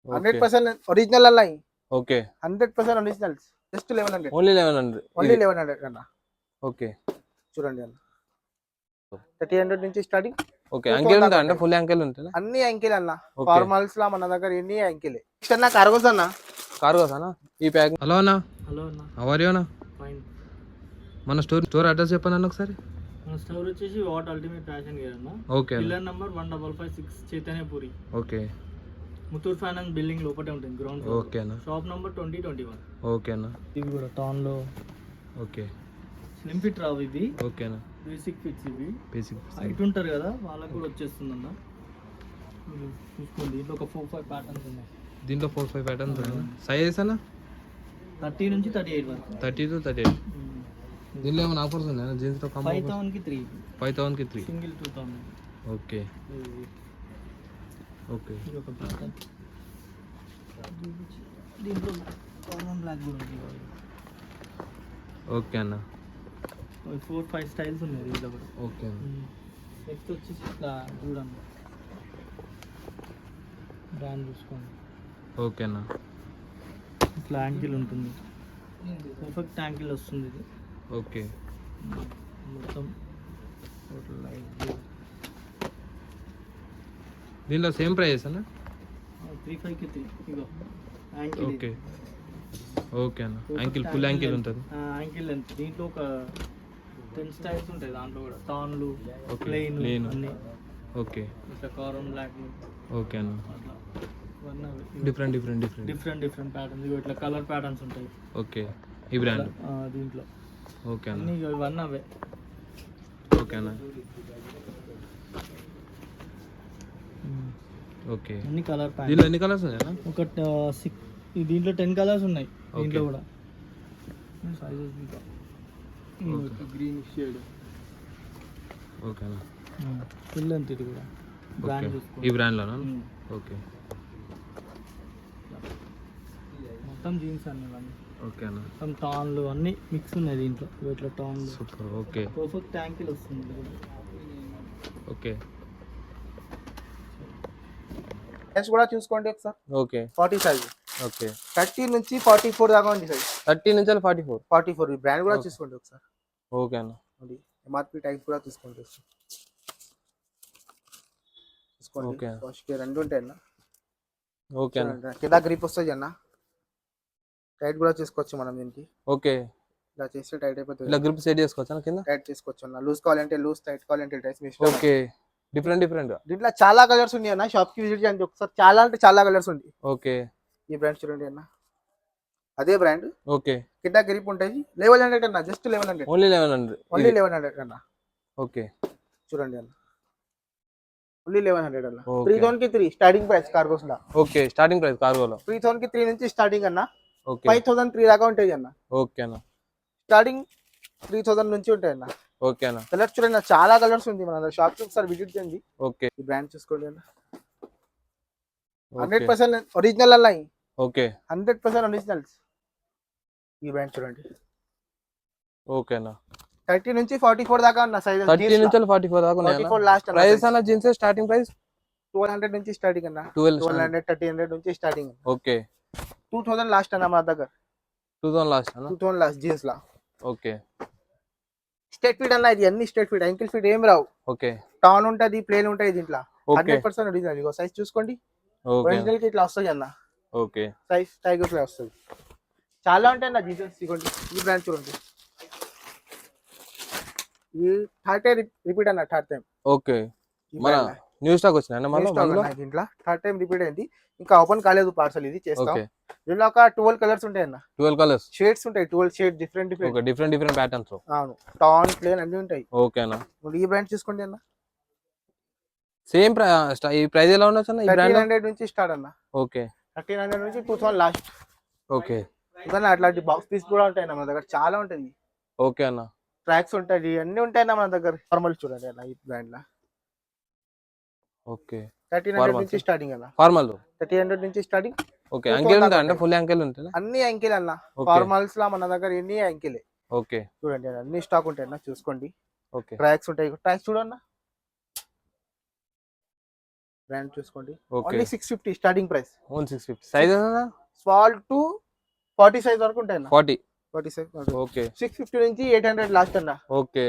Okay. 100% original అన్నాయి. Okay. 100% originals. Just 1100. Only 1100 only ఇది. 1100 అన్న. ఓకే. చూడండి అన్న. 1300 నుంచి స్టార్టింగ్. ఓకే. 2000 యాంకిల్ దాకా ఉంటా అంటే ఉంటాయి. ఫుల్ యాంకిల్ ఉంటాయా? అన్ని యాంకిల్ అన్న. ఓకే. ఫార్మల్స్ లా మన దగ్గర ఎన్ని యాంకిలే. నెక్స్ట్ అన్న కార్గోస్ అన్న. కార్గోస్ అన్న ఈ ప్యాక్. హలో అన్న. హలో అన్న. హౌ ఆర్ యు అన్న? ఫైన్. మన స్టోర్ అడ్రస్ చెప్పండి అన్న ఒకసారి. మన స్టోర్ వచ్చేసి వాట్ అల్టిమేట్ ఫ్యాషన్ గేర్ అన్న. Okay. Pillar number 1556 Chaitanyapuri. Okay. Muthoot Finance building లోపటే ఉంటుంది గ్రౌండ్ ఫ్లోర్. ఓకే అన్న. Shop number 2021. ఓకే అన్న. ఇవి కూడా టాన్ లో. ఓకే. స్లిమ్ ఫిట్ రావు ఇవి. ఓకే అన్న. బేసిక్ ఫిట్స్ ఇవి. బేసిక్ హైట్ ఉంటారు కదా వాళ్ళకి కూడా వచ్చేస్తుంది అన్న. మీరు చూసుకోండి దీంట్లో ఒక 4-5 ప్యాటర్న్స్ ఉన్నాయి. దీంట్లో 4-5 ప్యాటర్న్స్ ఉన్నాయి. సైజెస్ అన్న 30 నుంచి 38 వరకు. 30 to 38. దీనిలో ఏమైనా ఆఫర్స్ ఉన్నాయా జీన్స్ తో? 5000 కి 3. 5000 కి 3. సింగిల్ 2000. ఓకే. ఓకే. ఇది ఒక ప్యాటర్న్. దీంట్లో కామన్ బ్లాక్ కూడా ఉంది. ఓకే అన్న. 4-5 స్టైల్స్ ఉన్నాయి దీంట్లో కూడా. ఓకే అన్న. నెక్స్ట్ వచ్చేసి ఇట్లా చూడండి బ్రాండ్ చూసుకోండి. ఓకే అన్న. ఇట్లా యాంకిల్ ఉంటుంది. పర్ఫెక్ట్ యాంకిల్ వస్తుంది ఇది. ఓకే. మొత్తం టోటల్ లైట్. దీనిలో సేమ్ ప్రైస్ అన్న? 35 కి 3. ఇగో యాంకిల్. ఓకే. ఓకే అన్న. యాంకిల్ ఫుల్ యాంకిల్ ఉంటుంది. Ankle length. దీంట్లో ఒక 10 స్టైల్స్ ఉంటాయి దాంట్లో కూడా. టాన్లు, ఓకే. Plain plain. అన్ని. ఓకే. ఇట్లా కారన్ బ్లాక్. ఓకే అన్న. అట్లా డిఫరెంట్ డిఫరెంట్ ప్యాటర్న్స్. ఇగో ఇట్లా కలర్ ప్యాటర్న్స్ ఉంటాయి. ఓకే. ఈ బ్రాండ్ దీంట్లో ఓకే అన్న. అన్ని ఇవన్నీ అవే. ఓకే అన్న. ఓకే. అన్ని కలర్ ప్యాటర్న్. దీనిలో ఎన్ని కలర్స్ ఉన్నాయా? ఒక 6. దీంట్లో 10 కలర్స్ ఉన్నాయి దీంట్లో కూడా. Sizes green shade. ఓకే అన్న. ఫుల్ లెంత్ ఇది కూడా. బ్రాండ్ చూసుకోండి. ఈ బ్రాండ్లోనా? ఓకే. మొత్తం జీన్స్ అన్ని ఇవన్నీ. ఓకే అన్న. మొత్తం టాన్లు అన్ని మిక్స్ ఉన్నాయి దీంట్లో. ఇట్లా టాన్లు. సూపర్. ఓకే. పర్ఫెక్ట్ యాంకిల్ వస్తుంది. ఓకే. సైజ్ కూడా చూసుకోండి ఒకసారి. ఓకే. 40 సైజ్. ఓకే. 30 నుంచి 44 దాకా ఉంది సైజ్. 30 నుంచి 44. 44 ఈ బ్రాండ్ కూడా చూసుకోండి ఒకసారి. ఓకే అన్న. ఎంఆర్పి టైప్ కూడా తీసుకోండి. తీసుకోండి. ఓకే. వాష్కి రెండు ఉంటాయి అన్న. ఓకే అన్న. కింద గ్రిప్ వస్తుంది అన్న. టైట్ కూడా చేసుకోవచ్చు మనం దీనికి. ఓకే. ఇలా చేస్తే టైట్ అయిపోతుంది. ఇలా గ్రిప్ సెట్ చేసుకోవచ్చా కింద? టైట్ చేసుకోవచ్చు అన్న. లూజ్ కావాలంటే లూజ్, టైట్ కావాలంటే టైట్. ఓకే. డిఫరెంట్ గా దీంట్లో చాలా కలర్స్ ఉన్నాయి అన్న. షాప్ కి విజిట్ చేయండి ఒకసారి. చాలా అంటే చాలా కలర్స్ ఉంది. ఓకే. ఈ బ్రాండ్ చూడండి అన్న. అదే బ్రాండ్. ఓకే. కింద గ్రిప్ ఉంటుంది. 1100 అన్న. జస్ట్ 1100. ఓన్లీ 1100. ఓన్లీ 1100 అన్న. ఓకే. చూడండి అన్న. ఓన్లీ 1100 అన్న. ఓకే. 3000 కి 3 స్టార్టింగ్ ప్రైస్ కార్గోస్ లా. ఓకే. స్టార్టింగ్ ప్రైస్ కార్గోలో 3000 కి 3 నుంచి స్టార్టింగ్ అన్న. ఓకే. 5003 దాకా ఉంటాయి అన్న. ఓకే అన్న. స్టార్టింగ్ 3000 నుంచి ఉంటాయి అన్న. ఓకే అన్న. కలర్స్ చూడండి అన్న. చాలా కలర్స్ ఉంది. మన షాప్ కి ఒకసారి విజిట్ చేయండి. ఓకే. ఈ బ్రాండ్ చూసుకోండి అన్న. 100% ఒరిజినల్ అన్నాయి. ఓకే. 100% ఒరిజినల్స్. ఈ బ్రాండ్ చూడండి. ఓకే అన్న. 30 నుంచి 44 దాకా ఉన్న సైజెస్. 30 నుంచి 44 దాకా ఉన్నాయి. 44 లాస్ట్ అన్న. ప్రైస్ అన్న జీన్స్ స్టార్టింగ్ ప్రైస్ 1200 నుంచి స్టార్టింగ్ అన్న. 1200 1300 నుంచి స్టార్టింగ్. ఓకే. 2000 లాస్ట్ అన్న మా దగ్గర. 2000 లాస్ట్ అన్న. 2000 లాస్ట్ జీన్స్ లా. ఓకే. స్ట్రైట్ ఫిట్ అన్న. ఇది అన్ని స్ట్రైట్ ఫిట్. యాంకిల్ ఫిట్ ఏం రావు. ఓకే. టాన్ ఉంటది, ప్లేన్ ఉంటది దీంట్లో. ఓకే. 100% ఒరిజినల్. ఇగో సైజ్ చూసుకోండి. ఓకే. ఒరిజినల్ కి ఇట్లా వస్తుంది అన్న. ఓకే. సైజ్ టైగర్ ఫ్లై వస్తుంది. చాలా ఉంటాయి అన్న జీన్స్. ఇగోండి ఈ బ్రాండ్ చూడండి. ఈ థర్డ్ టైం రిపీట్ అన్న. Third time. ఓకే. మన న్యూ స్టాక్ వచ్చినా మళ్ళీ దీంట్లో థర్డ్ టైం రిపీట్ అయింది. ఇంకా ఓపెన్ కాలేదు పార్సల్. ఇది చేస్తాం. ఓకే. దీనిలో ఒక 12 కలర్స్ ఉంటాయి అన్న. 12 కలర్స్. షేడ్స్ ఉంటాయి. 12 shade different. Okay. Different patterns. అవును. టాన్, ప్లేన్ అన్ని ఉంటాయి. ఓకే అన్న. ఈ బ్రాండ్ చూసుకోండి అన్న. సేమ్ ఈ ప్రైస్ ఎలా ఉండొచ్చు అన్న ఈ బ్రాండ్? 1300 నుంచి స్టార్ట్ అన్న. ఓకే. 1300 నుంచి 2000 లాస్ట్. ఓకే. ఇంకా అట్లాంటి బాక్స్ పీస్ కూడా ఉంటాయి అన్న మన దగ్గర. చాలా ఉంటుంది. ఓకే అన్న. ట్రాక్స్ ఉంటాయి. అన్ని ఉంటాయి అన్న మన దగ్గర. ఫార్మల్ చూడండి అన్న. ఈ బ్రాండ్ లా ఓకే. 1300 నుంచి స్టార్టింగ్ అన్న. ఫార్మల్ 1300 నుంచి స్టార్టింగ్. ఓకే. యాంకిల్ ఉంటా అంటే ఫుల్ యాంకిల్ ఉంటాయి. అన్ని యాంకిల్ అన్న. ఫార్మల్స్ లా మన దగ్గర ఎన్ని యాంకిలే. ఓకే. చూడండి అన్ని స్టాక్ ఉంటాయి అన్న. చూసుకోండి. ఓకే. ట్రాక్స్ ఉంటాయి. ట్రాక్స్ చూడన్న. బ్రాండ్ చూసుకోండి. Okay. Only 650 starting price. Own 650 size అన్న స్మాల్ టు 40 సైజ్ వరకు ఉంటాయి అన్న. 40. 40 సైజ్ ఓకే 650 నుంచి 800 లాస్ట్ అన్న. ఓకే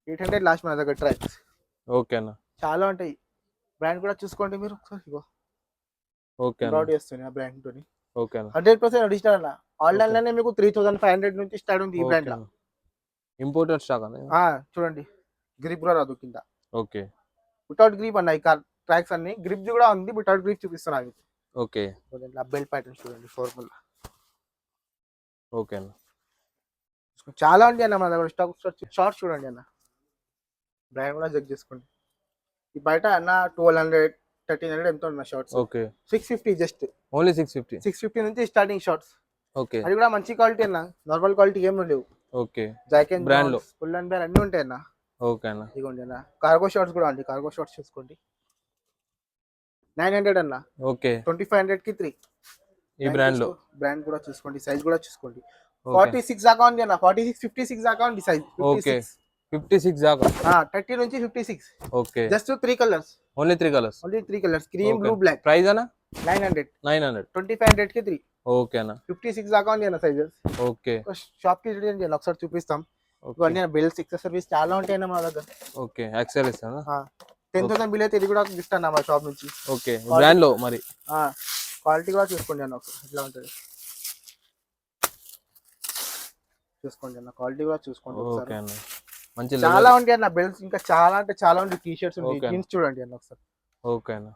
800 లాస్ట్ మన దగ్గర ట్రాక్స్ ఓకే అన్న. చాలా ఉంటాయి. బ్రాండ్ కూడా చూసుకోండి మీరు ఒకసారి. ఇగో ఓకే అన్న. ఎంబ్రాయిడరీ వస్తుంది ఆ బ్రాండ్ తోని. ఓకే అన్న. 100% ఒరిజినల్ అన్న. ఆన్లైన్ లోనే మీకు 3500 నుంచి స్టార్ట్ ఉంది ఈ బ్రాండ్ లో. ఇంపోర్టెడ్ స్టాక్ అన్న. చూడండి గ్రిప్ కూడా రాదు కింద. ఓకే వితౌట్ గ్రిప్ అన్న ఈ ట్రాక్స్ అన్ని. గ్రిప్ కూడా ఉంది, వితౌట్ గ్రిప్ చూపిస్తున్నా. ఓకే బెల్ట్ ప్యాటర్న్ చూడండి ఫార్మల్. ఓకే అన్న. చాలా ఉంది అన్న మన దగ్గర స్టాక్. షార్ట్స్ చూడండి అన్న, బ్రాండ్ కూడా చెక్ చేసుకోండి. ఈ బయట అన్న 1200 1300 ఎంత ఉన్న షార్ట్స్. Okay 650 just. ఓన్లీ 650. 650 నుంచి స్టార్టింగ్ షార్ట్స్. ఓకే అది కూడా మంచి క్వాలిటీ అన్న, నార్మల్ క్వాలిటీ ఏం లేవు. ఓకే జాకెట్ బ్రాండ్ లో ఫుల్ అండ్ బేర్ అన్ని ఉంటాయి అన్న. ఓకే అన్న. ఇదిగోండి అన్న కార్గో షార్ట్స్ కూడా ఉంది. కార్గో షార్ట్స్ చూసుకోండి 900 అన్న. ఓకే 2500 కి 3. ఈ బ్రాండ్ లో బ్రాండ్ కూడా చూసుకోండి, సైజ్ కూడా చూసుకోండి. 46 దాకా ఉంది అన్న. 46 56 దాకా ఉంది సైజ్. ఓకే 56 దాకా. 30 నుంచి 56. Okay just 3 colours. Only 3 colours. Only 3 colours cream, blue, black. Price అన్న 900. 2500 కి 3. ఓకే అన్న. 56 దాకా ఉంది అన్న సైజెస్. ఓకే షాప్ కి రిటర్న్ చేయండి ఒకసారి చూపిస్తాం. ఇవన్నీ బెల్ట్స్, యాక్సెసరీస్ చాలా ఉంటాయి అన్న మా దగ్గర. ఓకే యాక్సెసరీస్ అన్న. 10,000 బిల్ అయితే ఇది కూడా గిఫ్ట్ అన్న మా షాప్ నుంచి. ఓకే బ్రాండ్ లో మరి క్వాలిటీ కూడా చూసుకోండి అన్న ఒకసారి ఎట్లా ఉంటుంది చూసుకోండి అన్న. క్వాలిటీ కూడా చూసుకోండి ఓకే ఒకసారి. అన్న. మంచి చాలా ఉంటాయి అన్న బెల్ట్స్, ఇంకా చాలా అంటే చాలా ఉంటాయి. టీ షర్ట్స్ ఉంటాయి, Okay. జీన్స్ చూడండి అన్న ఒకసారి. ఓకే అన్న.